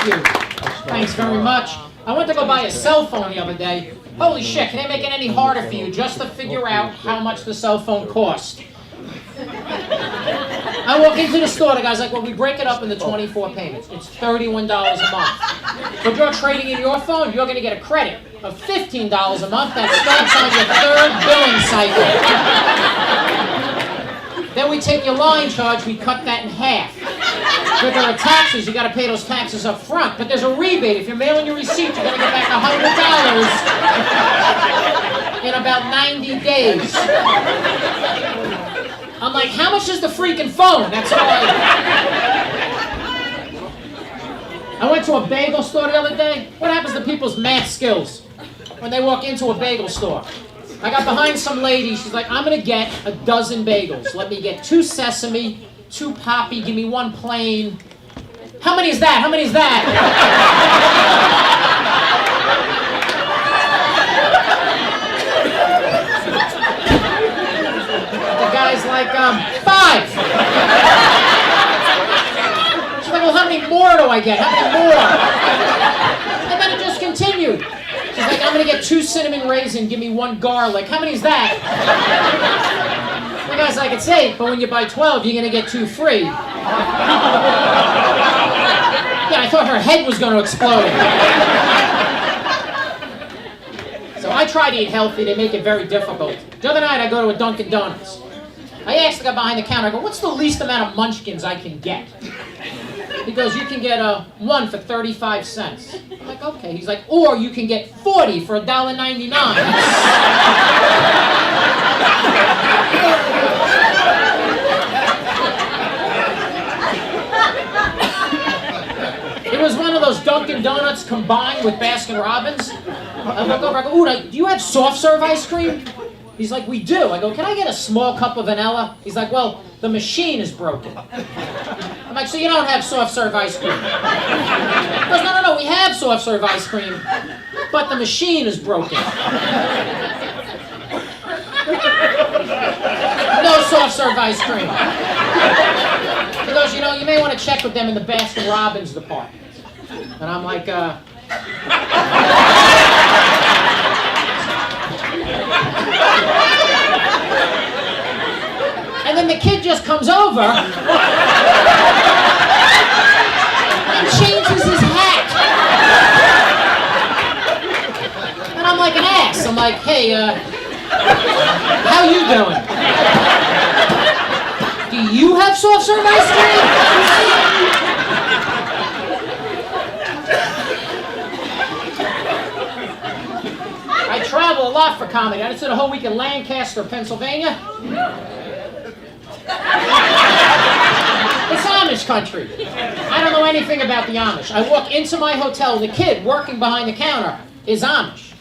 you. Thanks very much. I went to go buy a cell phone the other day. Holy shit, can they make it any harder for you just to figure out how much the cell phone cost? I walk into the store, the guy's like, well, we break it up into 24 payments. It's $31 a month. But you're trading in your phone, you're going to get a credit of $15 a month that starts on your third billing cycle. Then we take your line charge, we cut that in half. But there are taxes, you got to pay those taxes up front. But there's a rebate. If you're mailing your receipt, you're going to get back $100 in about 90 days. I'm like, how much is the freaking phone? That's all I went to a bagel store the other day. What happens to people's math skills when they walk into a bagel store? I got behind some lady. She's like, I'm going to get a dozen bagels. Let me get 2 sesame, 2 poppy, give me 1 plain. How many is that? How many is that? The guy's like, 5. She's like, well, how many more do I get? How many more? And then it just continued. She's like, I'm going to get 2 cinnamon raisin, give me 1 garlic. How many is that? The guy's like, it's 8, but when you buy 12, you're going to get 2 free. Yeah, I thought her head was going to explode. So I try to eat healthy. They make it very difficult. The other night, I go to a Dunkin' Donuts. I asked the guy behind the counter, I go, what's the least amount of munchkins I can get? He goes, you can get 1 for 35 cents. I'm like, okay. He's like, or you can get 40 for $1.99. It was one of those Dunkin' Donuts combined with Baskin Robbins. I look over, I go, ooh, do you have soft serve ice cream? He's like, we do. I go, can I get a small cup of vanilla? He's like, well, the machine is broken. I'm like, so you don't have soft serve ice cream? He goes, no, we have soft serve ice cream, but the machine is broken. No soft serve ice cream. He goes, you know, you may want to check with them in the Baskin Robbins department. And I'm like, And then the kid just comes over and changes his hat. And I'm like an ass. I'm like, hey, how you doing? Do you have soft serve ice cream? I travel a lot for comedy. I just did a whole week in Lancaster, Pennsylvania. It's Amish country. I don't know anything about the Amish. I walk into my hotel, the kid working behind the counter is Amish.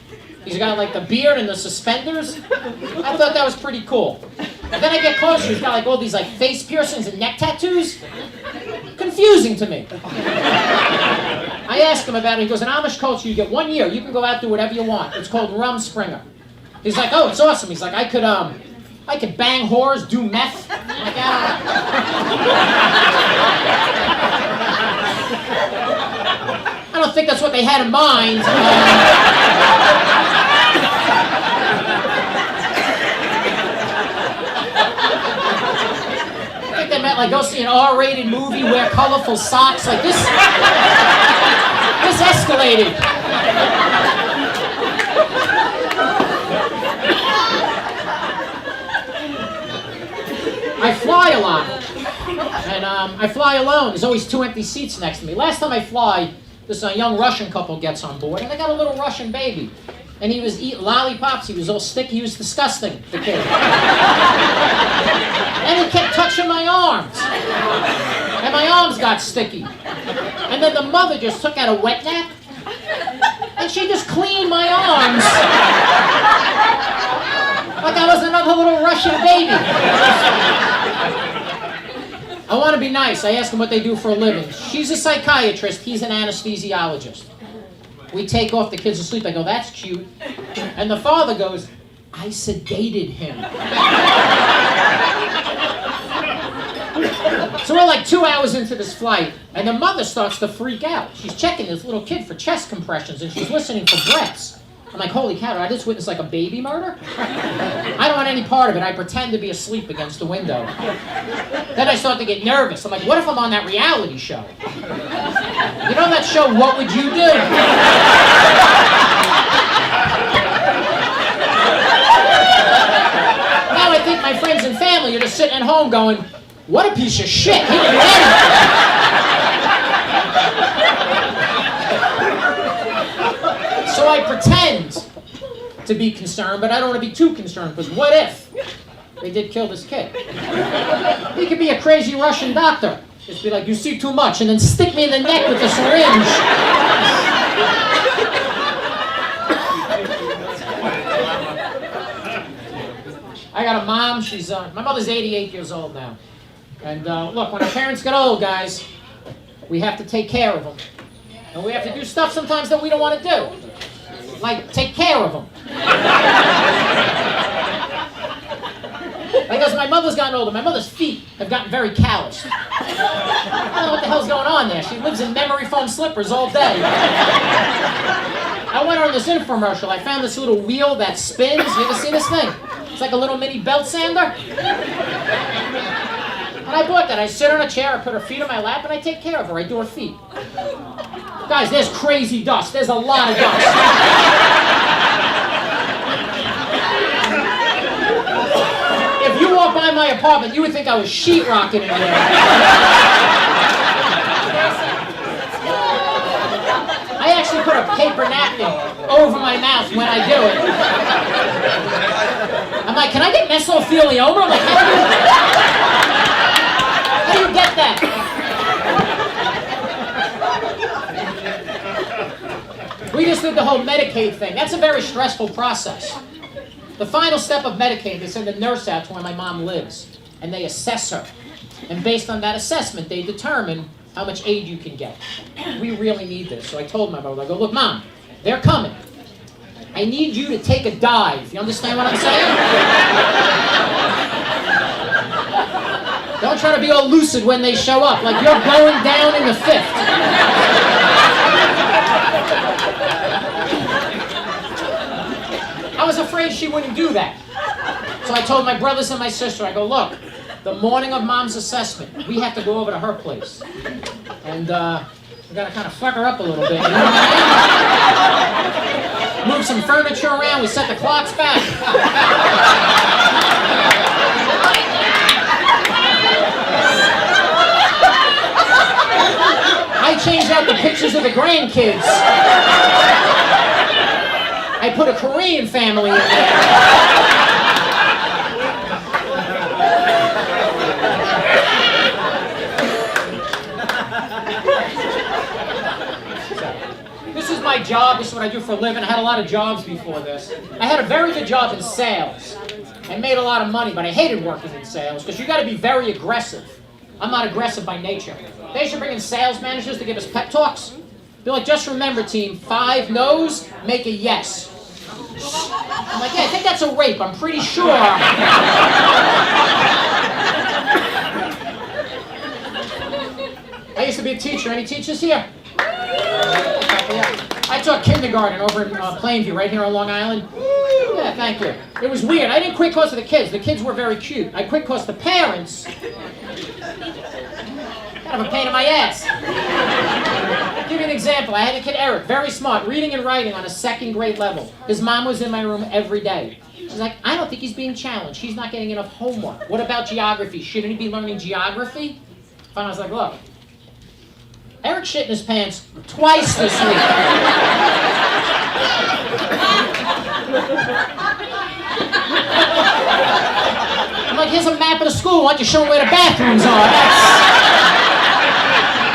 He's got like the beard and the suspenders. I thought that was pretty cool. Then I get closer, he's got like all these like face piercings and neck tattoos. Confusing to me. I asked him about it. He goes, in Amish culture, you get 1 year. You can go out, do whatever you want. It's called Rumspringer. He's like, oh, it's awesome. He's like, I could bang whores, do meth. I'm like, I don't think that's what they had in mind. I think they meant like go see an R-rated movie, wear colorful socks. Like this escalated. I fly a lot, and I fly alone. There's always 2 empty seats next to me. Last time I fly, this young Russian couple gets on board, and they got a little Russian baby. And he was eating lollipops, he was all sticky, he was disgusting, the kid. And he kept touching my arms. And my arms got sticky. And then the mother just took out a wet nap, and she just cleaned my arms. Like I was another little Russian baby. I want to be nice. I ask them what they do for a living. She's a psychiatrist. He's an anesthesiologist. We take off the kids to sleep. I go, that's cute. And the father goes, I sedated him. So we're like 2 hours into this flight, and the mother starts to freak out. She's checking this little kid for chest compressions, and she's listening for breaths. I'm like, holy cow, did I just witness like a baby murder? I don't want any part of it. I pretend to be asleep against the window. Then I start to get nervous. I'm like, what if I'm on that reality show? You know that show, What Would You Do? Now I think my friends and family are just sitting at home going, what a piece of shit. He didn't do anything. So I pretend to be concerned, but I don't want to be too concerned, because what if they did kill this kid? He could be a crazy Russian doctor. Just be like, you see too much, and then stick me in the neck with a syringe. I got a mom. She's my mother's 88 years old now. And look, when our parents get old, guys, we have to take care of them. And we have to do stuff sometimes that we don't want to do. Like, take care of them. Like, as my mother's gotten older, my mother's feet have gotten very calloused. I don't know what the hell's going on there. She lives in memory foam slippers all day. I went on this infomercial. I found this little wheel that spins. You ever seen this thing? It's like a little mini belt sander. And I bought that. I sit on a chair, I put her feet on my lap, and I take care of her. I do her feet. Guys, there's crazy dust. There's a lot of dust. If you walk by my apartment, you would think I was sheetrocking in there. I actually put a paper napkin over my mouth when I do it. I'm like, can I get mesothelioma? I'm like, how do you get that? We just did the whole Medicaid thing. That's a very stressful process. The final step of Medicaid, they send a nurse out to where my mom lives, and they assess her. And based on that assessment, they determine how much aid you can get. We really need this. So I told my mother, I go, look, Mom, they're coming. I need you to take a dive. You understand what I'm saying? Don't try to be all lucid when they show up, like you're going down in the fifth. I was afraid she wouldn't do that. So I told my brothers and my sister, I go, look, the morning of Mom's assessment, we have to go over to her place. And we gotta kind of fuck her up a little bit. You know what I mean? Move some furniture around, we set the clocks back. I changed out the pictures of the grandkids. I put a Korean family in there. This is my job. This is what I do for a living. I had a lot of jobs before this. I had a very good job in sales. I made a lot of money, but I hated working in sales because you got to be very aggressive. I'm not aggressive by nature. They should bring in sales managers to give us pep talks. Be like, just remember, team, 5 no's make a yes. I'm like, yeah, I think that's a rape. I'm pretty sure. I used to be a teacher. Any teachers here? I taught kindergarten over in Plainview, right here on Long Island. Yeah, thank you. It was weird. I didn't quit because of the kids. The kids were very cute. I quit because the parents... kind of a pain in my ass. I'll give you an example. I had a kid, Eric, very smart, reading and writing on a 2nd grade level. His mom was in my room every day. She's like, I don't think he's being challenged. He's not getting enough homework. What about geography? Shouldn't he be learning geography? And I was like, look, Eric shit in his pants twice this week. I'm like, here's a map of the school. Why don't you show him where the bathrooms are?